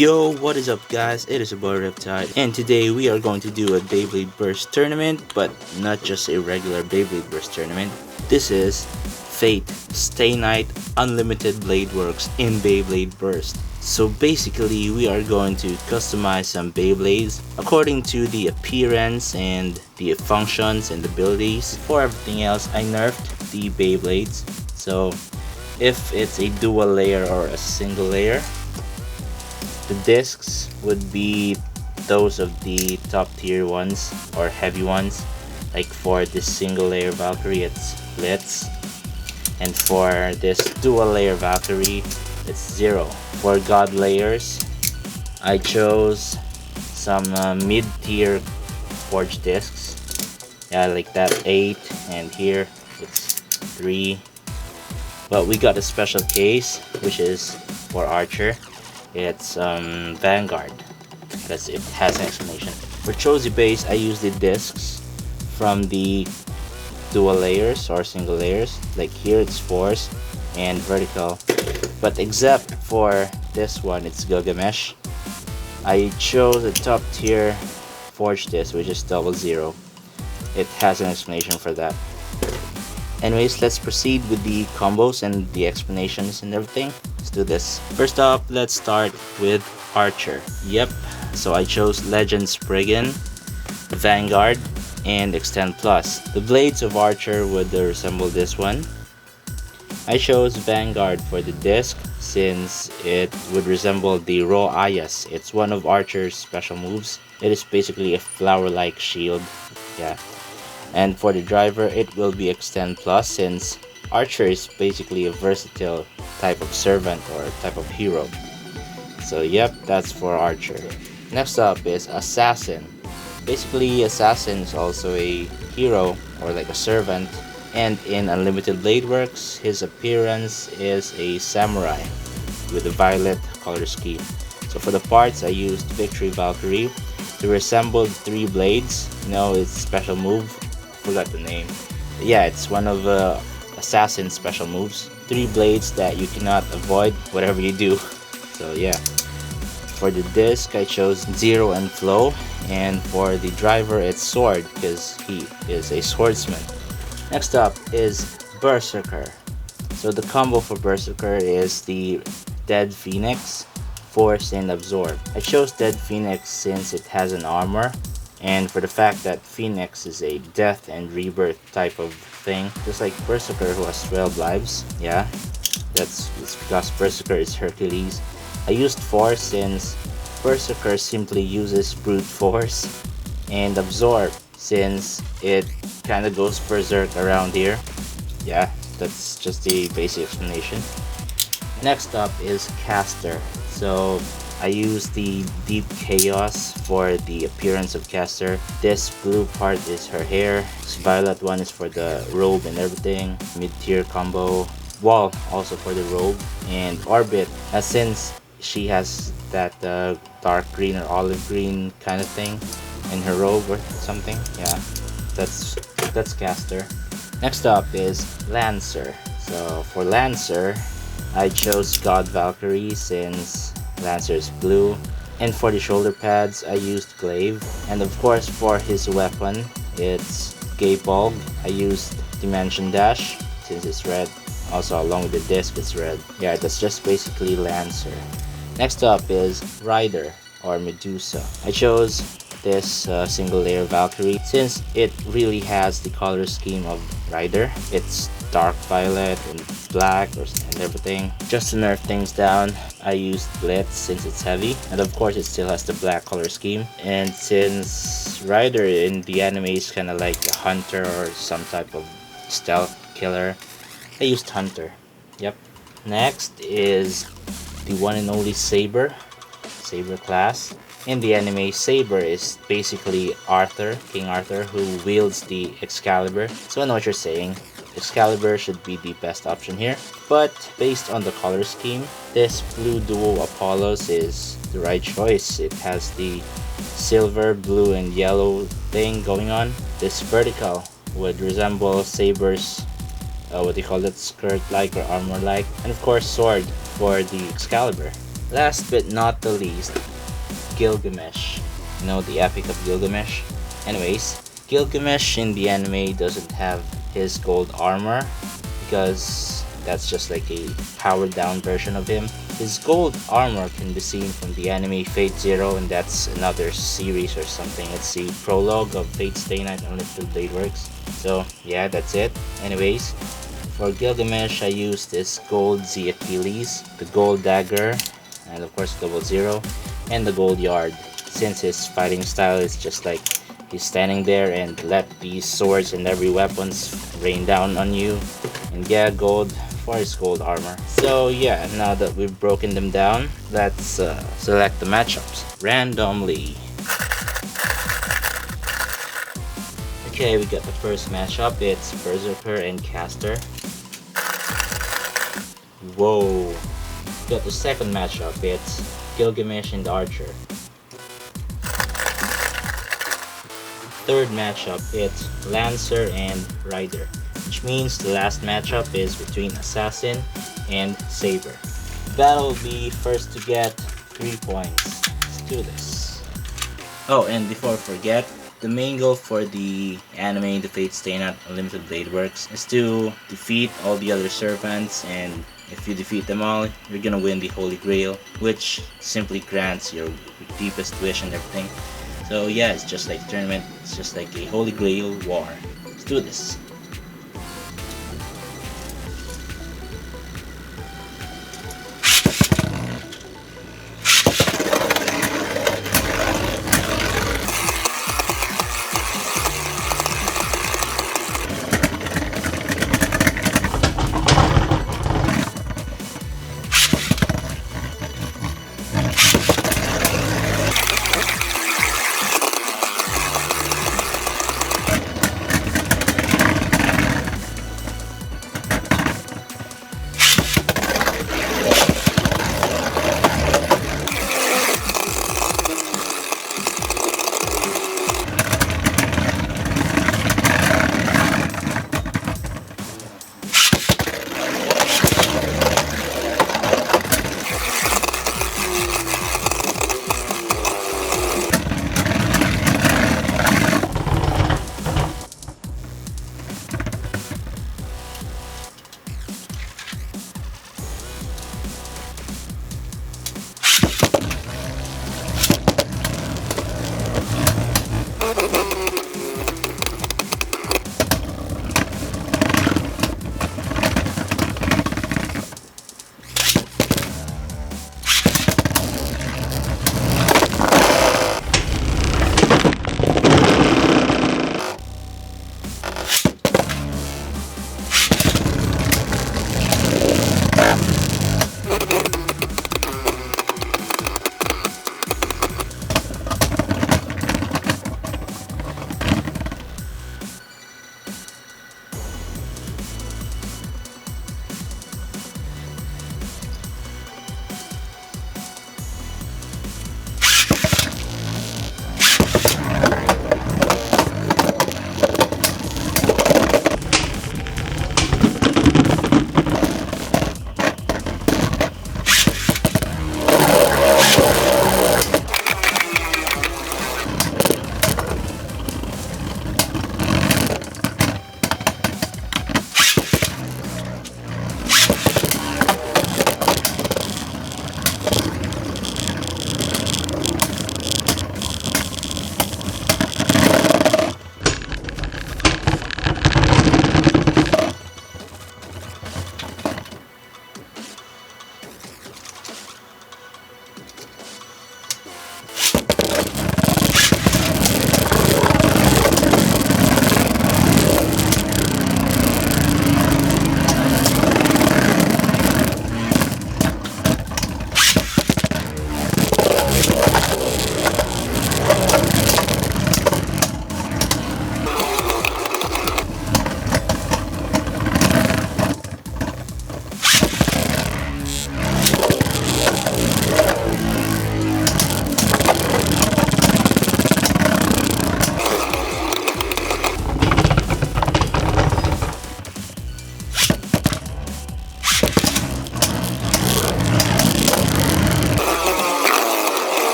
Yo, what is up guys, it is your boy Riptide, and today we are going to do a Beyblade Burst tournament, but not just a regular Beyblade Burst tournament. This is Fate Stay Night Unlimited Blade Works in Beyblade Burst. So basically we are going to customize some Beyblades according to the appearance and the functions and abilities. For everything else, I nerfed the Beyblades, so if it's a dual layer or a single layer, the discs would be those of the top tier ones or heavy ones. Like for this single layer Valkyrie, it's Blitz, and for this dual layer Valkyrie, it's 0. For god layers, I chose some mid-tier forged discs. Yeah, like that 8, and here it's 3. But we got a special case, which is for Archer. It's Vanguard, because it has an explanation. For cho-z base, I use the discs from the dual layers or single layers. Like here it's force and vertical, but except for this one, it's Gilgamesh, I chose a top tier forged disc, which is 00. It has an explanation for that. Anyways, let's proceed with the combos and the explanations and everything. Let's do this. First up, let's start with Archer. Yep, so I chose Legend Spriggan, Vanguard, and Extend Plus. The blades of Archer would resemble this one. I chose Vanguard for the disc since it would resemble the Raw Ayas. It's one of Archer's special moves. It is basically a flower-like shield. Yeah. And for the driver, it will be Extend Plus since Archer is basically a versatile type of servant or type of hero. So yep, that's for Archer. Next up is Assassin. Basically, Assassin is also a hero or like a servant, and in Unlimited Blade Works, his appearance is a samurai with a violet color scheme. So for the parts, I used Victory Valkyrie to resemble the 3 blades. You know, its special move, forgot the name. But yeah, it's one of Assassin's special moves. 3 blades that you cannot avoid whatever you do. So yeah. For the disc, I chose Zero and Flow, and for the driver, it's Sword because he is a swordsman. Next up is Berserker. So the combo for Berserker is the Dead Phoenix, Force, and Absorb. I chose Dead Phoenix since it has an armor, and for the fact that Phoenix is a death and rebirth type of thing, just like Berserker who has 12 lives. Yeah, it's because Berserker is Hercules. I used Force since Berserker simply uses brute force, and Absorb since it kind of goes berserk around here. Yeah, that's just the basic explanation. Next up is Caster. So I use the Deep Chaos for the appearance of Caster. This blue part is her hair. This violet one is for the robe and everything. Mid-tier combo. Wall also for the robe. And Orbit, since she has that dark green or olive green kind of thing in her robe or something. Yeah, that's Caster. Next up is Lancer. So for Lancer, I chose God Valkyrie since Lancer is blue. And for the shoulder pads, I used Glaive. And of course for his weapon, it's Gapog. I used Dimension Dash since it's red. Also along with the disc, it's red. Yeah, that's just basically Lancer. Next up is Rider or Medusa. I chose this single layer Valkyrie since it really has the color scheme of Rider. It's dark violet and black and everything. Just to nerf things down, I used Blitz since it's heavy, and of course it still has the black color scheme. And since Rider in the anime is kind of like a hunter or some type of stealth killer, I used Hunter. Yep. Next is the one and only Saber class. In the anime, Saber is basically Arthur, King Arthur, who wields the Excalibur. So I know what you're saying. Excalibur should be the best option here. But based on the color scheme, this blue duo Apollos is the right choice. It has the silver, blue, and yellow thing going on. This vertical would resemble Saber's what do you call it, skirt like or armor like, and of course sword for the Excalibur. Last but not the least, Gilgamesh. You know, the Epic of Gilgamesh? Anyways, Gilgamesh in the anime doesn't have his gold armor because that's just like a powered down version of him. His gold armor can be seen from the anime Fate Zero, and that's another series or something. It's the prologue of Fate Stay Night Unlimited Blade Works. So yeah, that's it. Anyways, for Gilgamesh I used this gold Z Achilles, the gold dagger, and of course double zero, and the gold yard, since his fighting style is just like he's standing there and let these swords and every weapons rain down on you. And yeah, gold for his gold armor. So yeah, now that we've broken them down, let's select the matchups randomly. Okay, we got the first matchup. It's Berserker and Caster. Whoa. We got the second matchup. It's Gilgamesh and Archer. Third matchup, it's Lancer and Rider, which means the last matchup is between Assassin and Saber. The battle will be first to get 3 points. Let's do this. Oh, and before I forget, the main goal for the anime The Fate Stay Night Unlimited Blade Works is to defeat all the other servants, and if you defeat them all, you're gonna win the Holy Grail, which simply grants your deepest wish and everything. So yeah, it's just like a tournament, it's just like a Holy Grail war. Let's do this.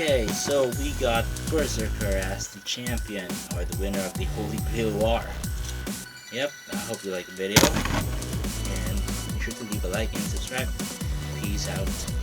Okay, so we got Berserker as the champion, or the winner of the Holy Grail War. Yep, I hope you like the video, and be sure to leave a like and subscribe. Peace out.